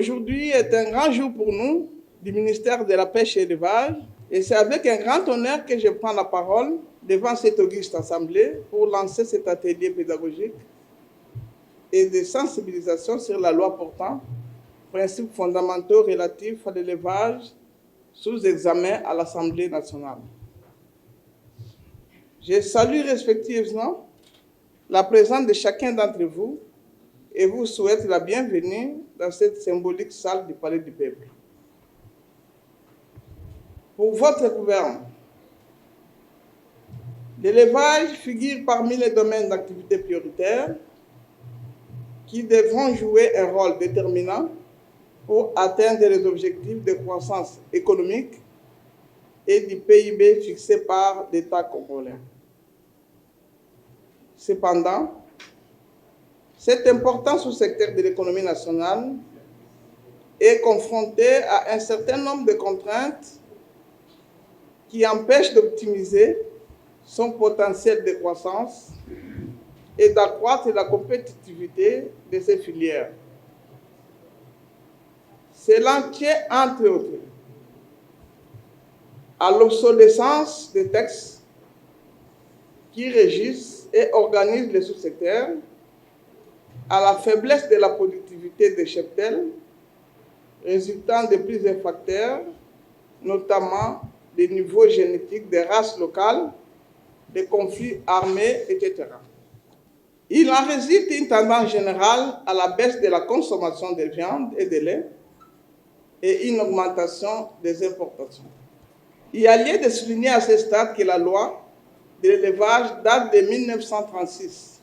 Aujourd'hui est un grand jour pour nous du ministère de la Pêche et de l'Élevage et c'est avec un grand honneur que je prends la parole devant cette auguste assemblée pour lancer cet atelier pédagogique et de sensibilisation sur la loi portant principes fondamentaux relatifs à l'élevage sous examen à l'Assemblée nationale. Je salue respectivement la présence de chacun d'entre vous et vous souhaite la bienvenue dans cette symbolique salle du Palais du Peuple. Pour votre gouvernement, l'élevage figure parmi les domaines d'activité prioritaires qui devront jouer un rôle déterminant pour atteindre les objectifs de croissance économique et du PIB fixés par l'État congolais. Cependant, cette importance au secteur de l'économie nationale est confrontée à un certain nombre de contraintes qui empêchent d'optimiser son potentiel de croissance et d'accroître la compétitivité de ces filières. Cela tient, entre autres, à l'obsolescence des textes qui régissent et organisent les sous-secteurs, à la faiblesse de la productivité des cheptels, résultant de plusieurs facteurs, notamment des niveaux génétiques des races locales, des conflits armés, etc. Il en résulte une tendance générale à la baisse de la consommation de viande et de lait et une augmentation des importations. Il y a lieu de souligner à ce stade que la loi de l'élevage date de 1936.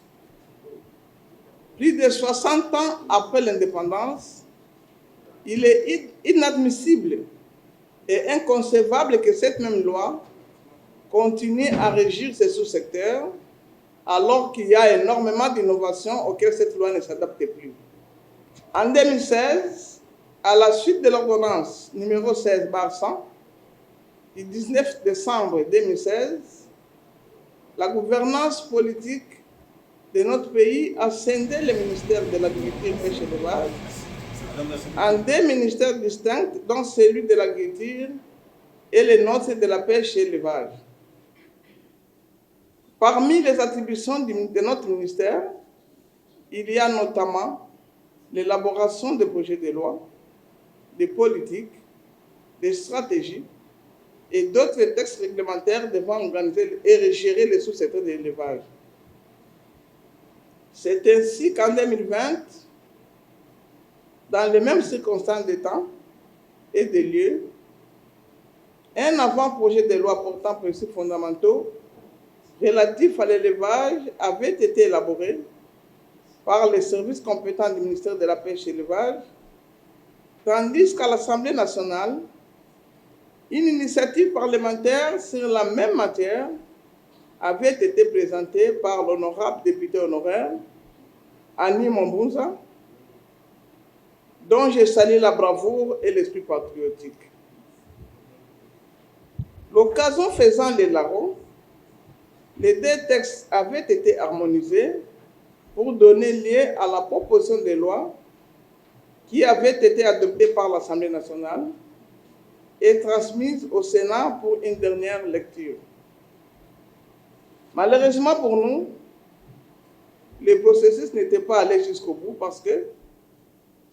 Plus de 60 ans après l'indépendance, il est inadmissible et inconcevable que cette même loi continue à régir ces sous-secteurs alors qu'il y a énormément d'innovations auxquelles cette loi ne s'adapte plus. En 2016, à la suite de l'ordonnance numéro 16/100 du 19 décembre 2016, la gouvernance politique de notre pays a scindé le ministère de l'Agriculture, Pêche et Élevage en deux ministères distincts, dont celui de l'Agriculture et le nôtre de la Pêche et l'Élevage. Parmi les attributions de notre ministère, il y a notamment l'élaboration de projets de loi, des politiques, des stratégies et d'autres textes réglementaires devant organiser et gérer les sous-secteurs de l'élevage. C'est ainsi qu'en 2020, dans les mêmes circonstances de temps et de lieu, un avant-projet de loi portant principes fondamentaux relatifs à l'élevage avait été élaboré par les services compétents du ministère de la Pêche et de l'Élevage, tandis qu'à l'Assemblée nationale, une initiative parlementaire sur la même matière avait été présentée par l'honorable député honoraire Annie Mombunza, dont je salue la bravoure et l'esprit patriotique. L'occasion faisant les larrons, les deux textes avaient été harmonisés pour donner lieu à la proposition de loi qui avait été adoptée par l'Assemblée nationale et transmise au Sénat pour une dernière lecture. Malheureusement pour nous, le processus n'était pas allé jusqu'au bout parce que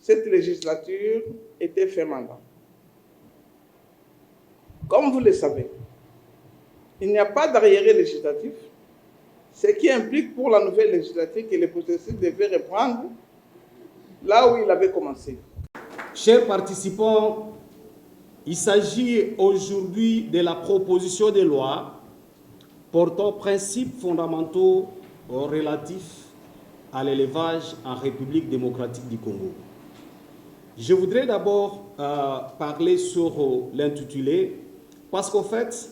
cette législature était fait mandat. Comme vous le savez, il n'y a pas d'arriéré législatif, ce qui implique pour la nouvelle législature que le processus devait reprendre là où il avait commencé. Chers participants, il s'agit aujourd'hui de la proposition de loi portant principes fondamentaux relatifs à l'élevage en République démocratique du Congo. Je voudrais d'abord parler sur l'intitulé, parce qu'en fait,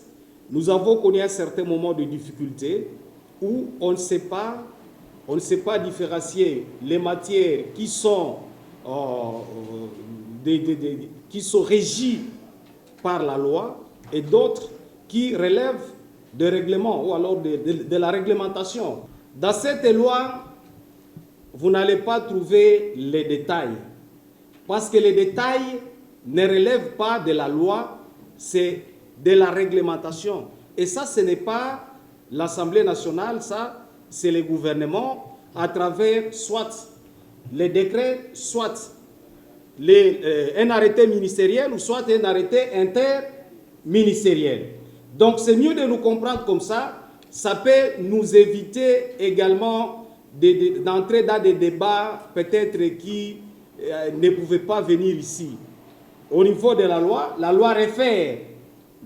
nous avons connu un certain moment de difficulté où on ne sait pas différencier les matières qui sont régies par la loi et d'autres qui relèvent de règlements ou alors de la réglementation. Dans cette loi, vous n'allez pas trouver les détails. Parce que les détails ne relèvent pas de la loi, c'est de la réglementation. Et ça, ce n'est pas l'Assemblée nationale, ça, c'est le gouvernement à travers soit les décrets, soit un arrêté ministériel ou soit un arrêté interministériel. Donc c'est mieux de nous comprendre comme ça. Ça peut nous éviter également d'entrer dans des débats peut-être qui ne pouvaient pas venir ici. Au niveau de la loi réfère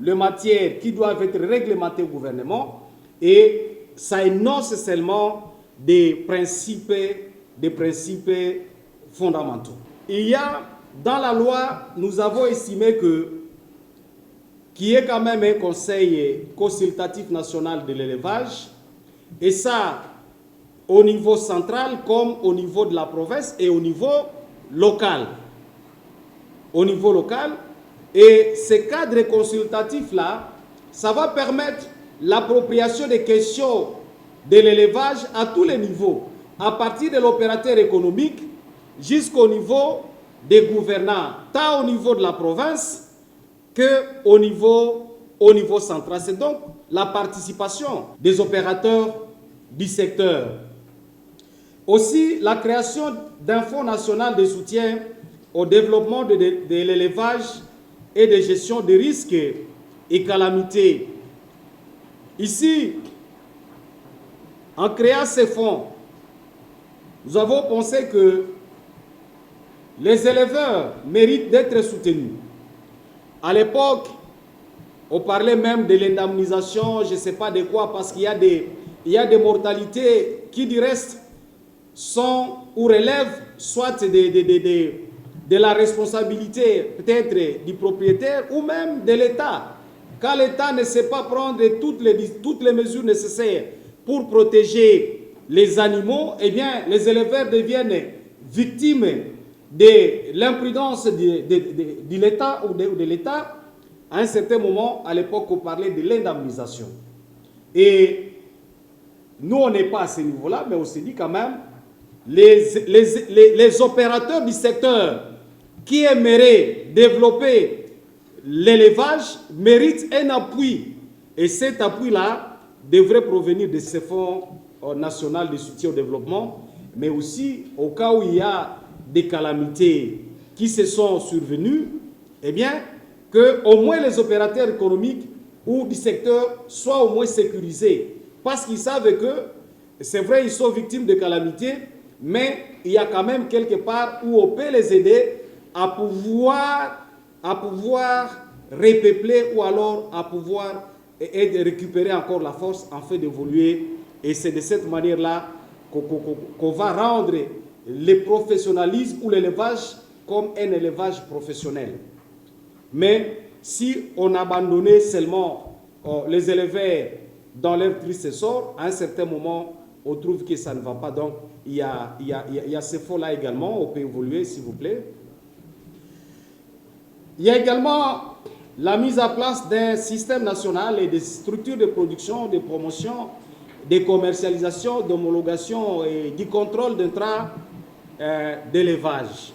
les matières qui doivent être réglementées au gouvernement et ça énonce seulement des principes fondamentaux. Il y a, dans la loi, nous avons estimé qu'il y ait quand même un conseil consultatif national de l'élevage, et ça, au niveau central comme au niveau de la province et au niveau local. Au niveau local, et ce cadre consultatif-là, ça va permettre l'appropriation des questions de l'élevage à tous les niveaux, à partir de l'opérateur économique jusqu'au niveau des gouvernants, tant au niveau de la province qu'au niveau central. C'est donc la participation des opérateurs du secteur. Aussi, la création d'un fonds national de soutien au développement de l'élevage et de gestion des risques et calamités. Ici, en créant ces fonds, nous avons pensé que les éleveurs méritent d'être soutenus. À l'époque, on parlait même de l'indemnisation, je ne sais pas de quoi, parce qu'il y a des mortalités qui, du reste, sont ou relèvent soit de la responsabilité peut-être du propriétaire ou même de l'État. Quand l'État ne sait pas prendre toutes les mesures nécessaires pour protéger les animaux, eh bien, les éleveurs deviennent victimes de l'imprudence de l'État ou de l'État. À un certain moment, à l'époque, on parlait de l'indemnisation. Et nous, on n'est pas à ce niveau-là, mais on s'est dit quand même, les opérateurs du secteur qui aimeraient développer l'élevage méritent un appui. Et cet appui-là devrait provenir de ce fonds national de soutien au développement, mais aussi au cas où il y a des calamités qui se sont survenues, eh bien, qu'au moins les opérateurs économiques ou du secteur soient au moins sécurisés. Parce qu'ils savent que, c'est vrai, ils sont victimes de calamités, mais il y a quand même quelque part où on peut les aider à pouvoir repeupler ou alors à pouvoir récupérer encore la force en fait d'évoluer. Et c'est de cette manière-là qu'on va rendre le professionnalisme ou l'élevage comme un élevage professionnel. Mais si on abandonnait seulement les éleveurs dans leur triste sort, à un certain moment, on trouve que ça ne va pas. Donc, il y a ce fonds-là également, on peut évoluer, s'il vous plaît. Il y a également la mise en place d'un système national et des structures de production, de promotion, de commercialisation, d'homologation et du contrôle d'intrants d'élevage.